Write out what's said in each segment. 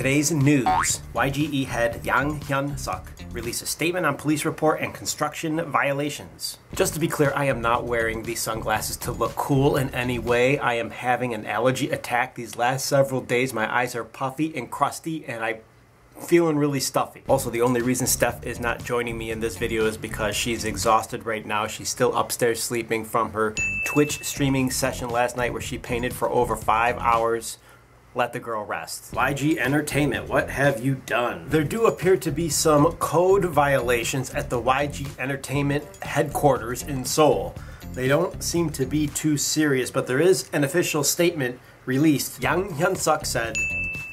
Today's news, YGE head Yang Hyun-suk released a statement on police report and construction violations. Just to be clear, I am not wearing these sunglasses to look cool in any way. I am having an allergy attack these last several days. My eyes are puffy and crusty and I'm feeling really stuffy. Also, the only reason Steph is not joining me in this video is because she's exhausted right now. She's still upstairs sleeping from her Twitch streaming session last night where she painted for over 5 hours. Let the girl rest. YG Entertainment, what have you done? There do appear to be some code violations at the YG Entertainment headquarters in Seoul. They don't seem to be too serious, but there is an official statement released. Yang Hyun-suk said,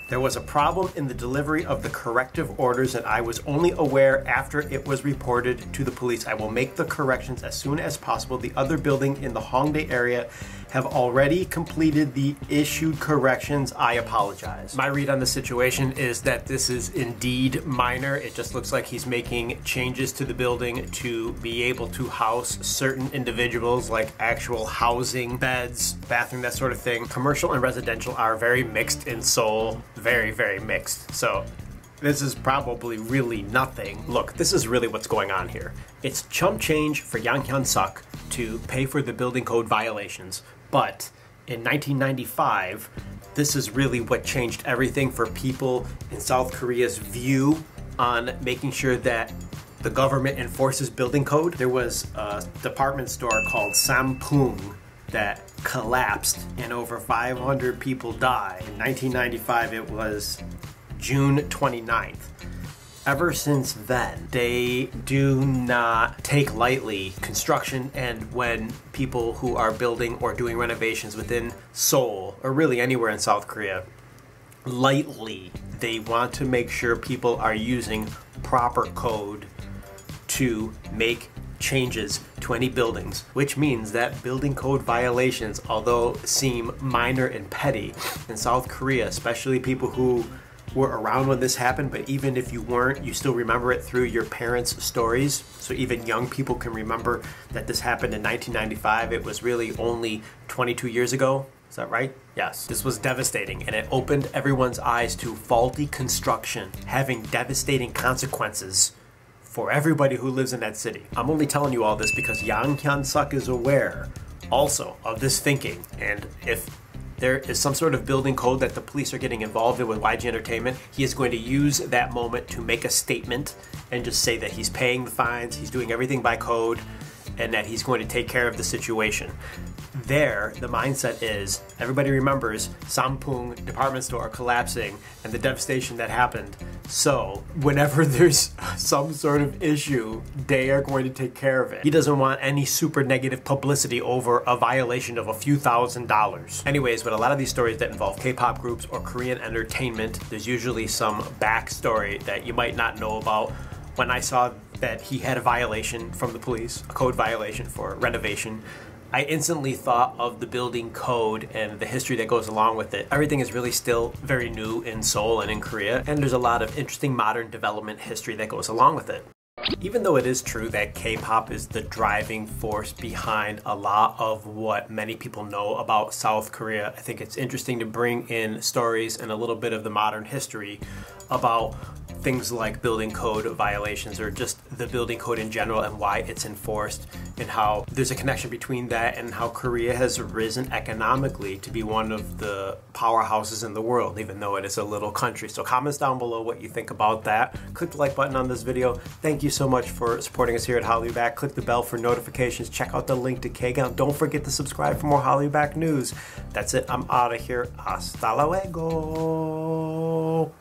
"There was a problem in the delivery of the corrective orders and I was only aware after it was reported to the police. I will make the corrections as soon as possible. The other building in the Hongdae area have already completed the issued corrections. I apologize." My read on the situation is that this is indeed minor. It just looks like he's making changes to the building to be able to house certain individuals, like actual housing, beds, bathroom, that sort of thing. Commercial and residential are very mixed in Seoul. Very, very mixed. So this is probably really nothing. Look, this is really what's going on here. It's chump change for Yang Hyun-suk to pay for the building code violations. But in 1995, this is really what changed everything for people in South Korea's view on making sure that the government enforces building code. There was a department store called Sampoong that collapsed and over 500 people died. In 1995, it was June 29th. Ever since then, they do not take lightly construction, and when people who are building or doing renovations within Seoul, or really anywhere in South Korea, lightly, they want to make sure people are using proper code to make changes to any buildings, which means that building code violations, although seem minor and petty in South Korea, especially people who were around when this happened, but even if you weren't, you still remember it through your parents' stories. So even young people can remember that this happened in 1995. It was really only 22 years ago. Is that right? Yes. This was devastating, and it opened everyone's eyes to faulty construction having devastating consequences for everybody who lives in that city. I'm only telling you all this because Yang Hyun-suk is aware also of this thinking, and if there is some sort of building code that the police are getting involved in with YG Entertainment, he is going to use that moment to make a statement and just say that he's paying the fines, he's doing everything by code, and that he's going to take care of the situation. There, the mindset is, everybody remembers Sampoong department store collapsing and the devastation that happened. So whenever there's some sort of issue, they are going to take care of it. He doesn't want any super negative publicity over a violation of a few $1,000s. Anyways, with a lot of these stories that involve K-pop groups or Korean entertainment, there's usually some backstory that you might not know about. When I saw that he had a violation from the police, a code violation for renovation, I instantly thought of the building code and the history that goes along with it. Everything is really still very new in Seoul and in Korea, and there's a lot of interesting modern development history that goes along with it. Even though it is true that K-pop is the driving force behind a lot of what many people know about South Korea, I think it's interesting to bring in stories and a little bit of the modern history about things like building code violations or just the building code in general and why it's enforced, and how there's a connection between that and how Korea has risen economically to be one of the powerhouses in the world, even though it is a little country. So comments down below what you think about that. Click the like button on this video. Thank you so much for supporting us here at Hallyu Back. Click the bell for notifications. Check out the link to K-Gown. Don't forget to subscribe for more Hallyu Back news. That's it. I'm out of here. Hasta luego.